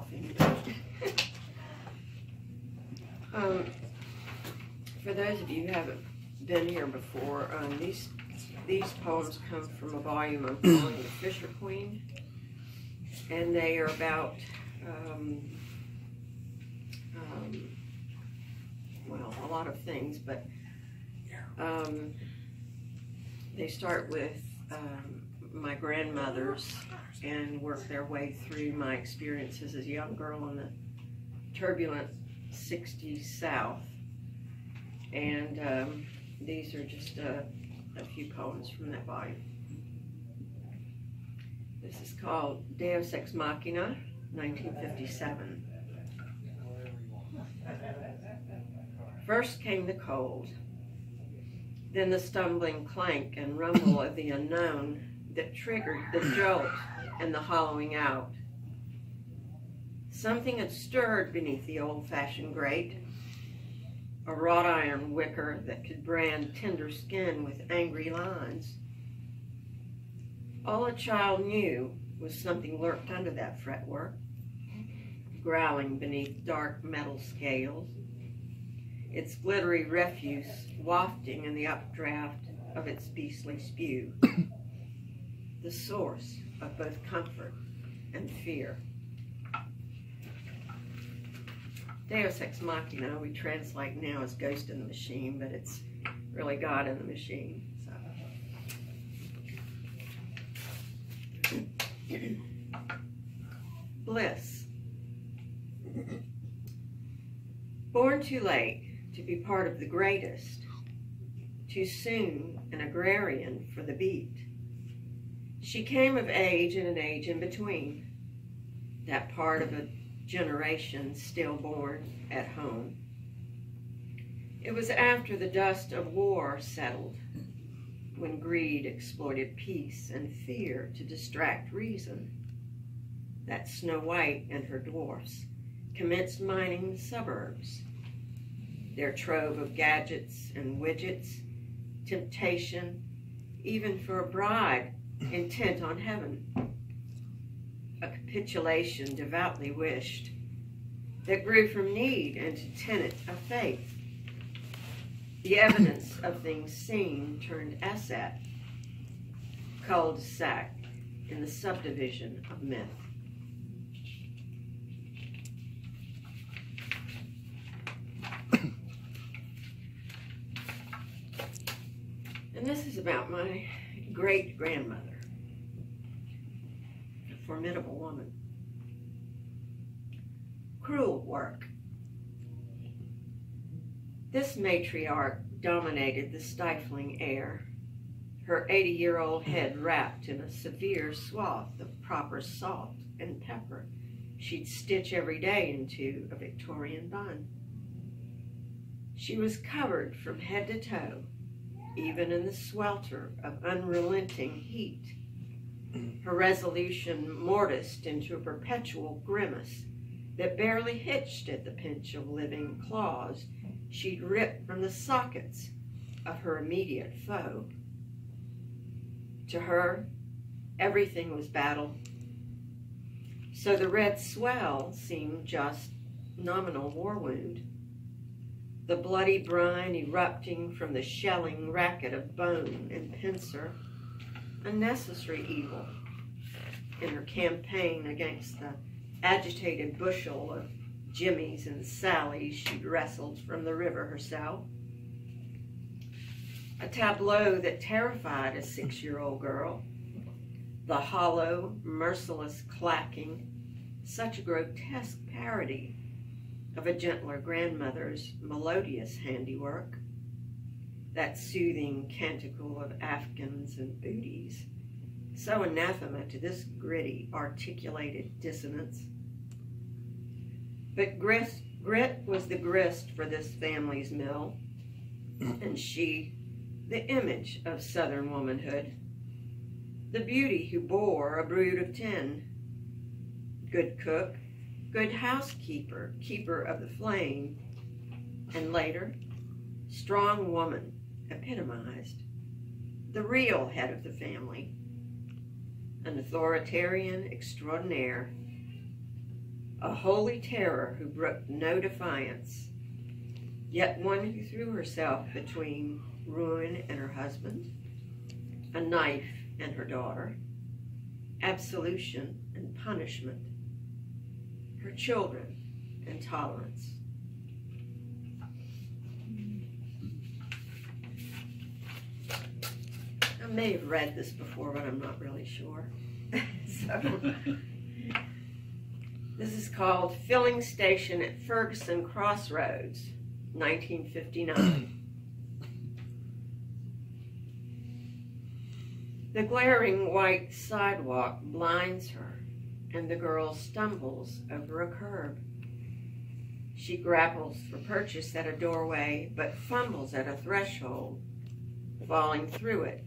coughing. For those of you who haven't been here before, these poems come from a volume I'm calling The Fisher Queen, and they are about well, a lot of things, but they start with my grandmothers and work their way through my experiences as a young girl in the turbulent 60s South. And these are just a few poems from that volume. This is called Deus Ex Machina, 1957. First came the cold, then the stumbling clank and rumble of the unknown that triggered the jolt and the hollowing out. Something had stirred beneath the old-fashioned grate, a wrought iron wicker that could brand tender skin with angry lines. All a child knew was something lurked under that fretwork, growling beneath dark metal scales, its glittery refuse wafting in the updraft of its beastly spew, the source of both comfort and fear. Deus Ex Machina we translate now as ghost in the machine, but it's really God in the machine. So. Bliss. Born too late to be part of the greatest, too soon an agrarian for the beat, she came of age in an age in between, that part of a generation still born at home. It was after the dust of war settled, when greed exploited peace and fear to distract reason, that Snow White and her dwarfs commenced mining the suburbs, their trove of gadgets and widgets, temptation, even for a bride intent on heaven, a capitulation devoutly wished that grew from need into tenet of faith. The evidence of things seen turned asset, cul-de-sac in the subdivision of myth. And this is about my great-grandmother, a formidable woman. Cruel work. This matriarch dominated the stifling air, her 80-year-old head wrapped in a severe swath of proper salt and pepper she'd stitch every day into a Victorian bun. She was covered from head to toe, even in the swelter of unrelenting heat, her resolution mortised into a perpetual grimace that barely hitched at the pinch of living claws she'd ripped from the sockets of her immediate foe. To her, everything was battle, so the red swell seemed just nominal war wound, the bloody brine erupting from the shelling racket of bone and pincer, a necessary evil in her campaign against the agitated bushel of Jimmies and Sallies she'd wrestled from the river herself. A tableau that terrified a 6-year-old girl, the hollow, merciless clacking, such a grotesque parody of a gentler grandmother's melodious handiwork, that soothing canticle of Afghans and booties, so anathema to this gritty, articulated dissonance. But grit was the grist for this family's mill, and she, the image of Southern womanhood, the beauty who bore a brood of 10, good cook, good housekeeper, keeper of the flame, and later, strong woman epitomized, the real head of the family, an authoritarian extraordinaire, a holy terror who brooked no defiance, yet one who threw herself between ruin and her husband, a knife and her daughter, absolution and punishment, her children and tolerance. I may have read this before, but I'm not really sure. So, this is called Filling Station at Ferguson Crossroads, 1959. The glaring white sidewalk blinds her, and the girl stumbles over a curb. She grapples for purchase at a doorway, but fumbles at a threshold, falling through it,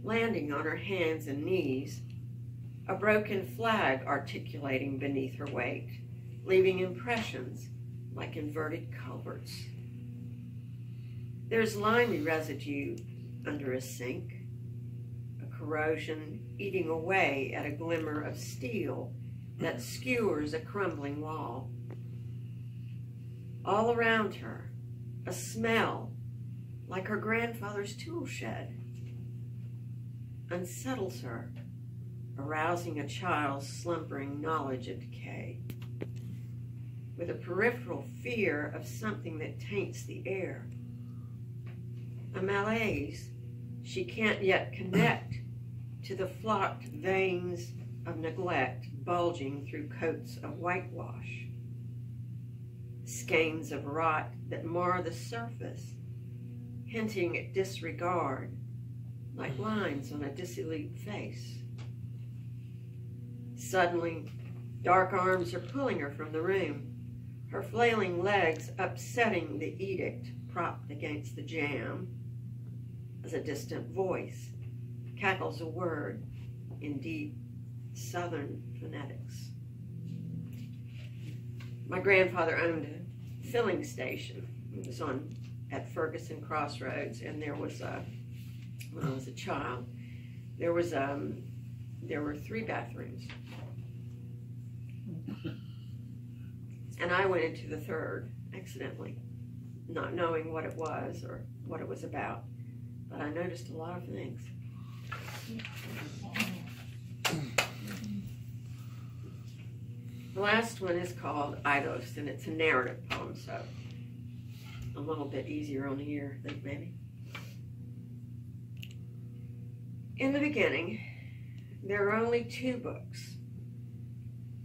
landing on her hands and knees, a broken flag articulating beneath her weight, leaving impressions like inverted culverts. There's limey residue under a sink, a corrosion eating away at a glimmer of steel that skewers a crumbling wall. All around her, a smell like her grandfather's tool shed unsettles her, arousing a child's slumbering knowledge of decay, with a peripheral fear of something that taints the air. A malaise she can't yet connect to the flocked veins of neglect bulging through coats of whitewash, skeins of rot that mar the surface, hinting at disregard, like lines on a dissolute face. Suddenly, dark arms are pulling her from the room, her flailing legs upsetting the edict propped against the jamb, as a distant voice cackles a word in deep Southern phonetics. My grandfather owned a filling station. It was at Ferguson Crossroads, and there was when I was a child, there were 3 bathrooms. And I went into the 3rd accidentally, not knowing what it was or what it was about. But I noticed a lot of things. The last one is called Eidos, and it's a narrative poem, so a little bit easier on the ear, I think, maybe. In the beginning, there were only 2 books.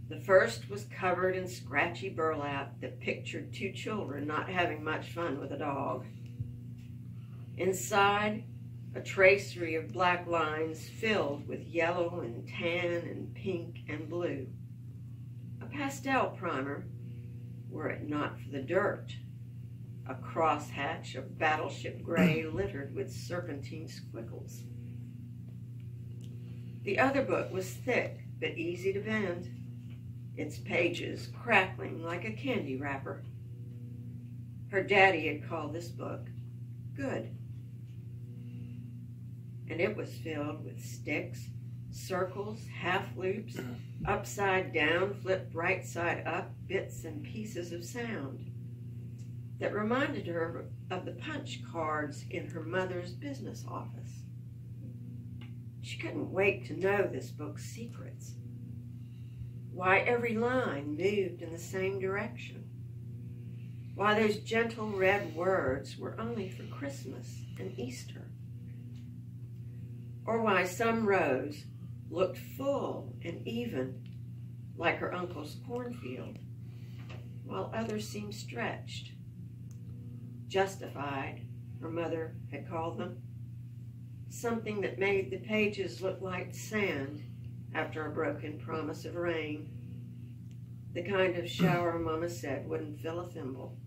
The first was covered in scratchy burlap that pictured 2 children not having much fun with a dog. Inside, a tracery of black lines filled with yellow and tan and pink and blue. A pastel primer, were it not for the dirt. A crosshatch of battleship gray littered with serpentine squiggles. The other book was thick but easy to bend, its pages crackling like a candy wrapper. Her daddy had called this book Good. And it was filled with sticks, circles, half loops, upside down, flipped right side up, bits and pieces of sound that reminded her of the punch cards in her mother's business office. She couldn't wait to know this book's secrets. Why every line moved in the same direction. Why those gentle red words were only for Christmas and Easter. Or why some rows looked full and even, like her uncle's cornfield, while others seemed stretched, justified, her mother had called them, something that made the pages look like sand after a broken promise of rain, the kind of shower Mama said wouldn't fill a thimble.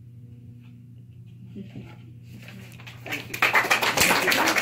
Thank you.